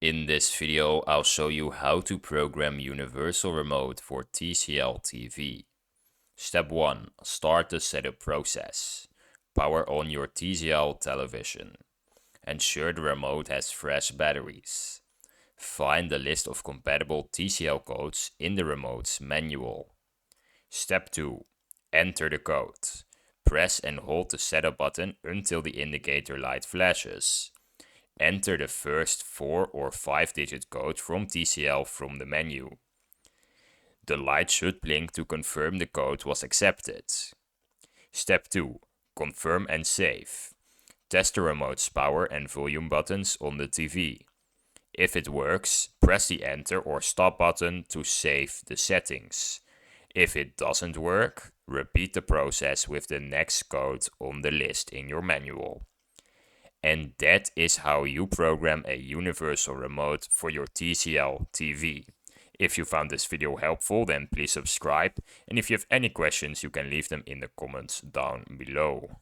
In this video, I'll show you how to program Universal Remote for TCL TV. Step 1. Start the setup process. Power on your TCL television. Ensure the remote has fresh batteries. Find the list of compatible TCL codes in the remote's manual. Step 2. Enter the code. Press and hold the setup button until the indicator light flashes. Enter the first 4 or 5-digit code from TCL from the menu. The light should blink to confirm the code was accepted. Step 2. Confirm and save. Test the remote's power and volume buttons on the TV. If it works, press the enter or stop button to save the settings. If it doesn't work, repeat the process with the next code on the list in your manual. And that is how you program a universal remote for your TCL TV. If you found this video helpful, then please subscribe. And if you have any questions, you can leave them in the comments down below.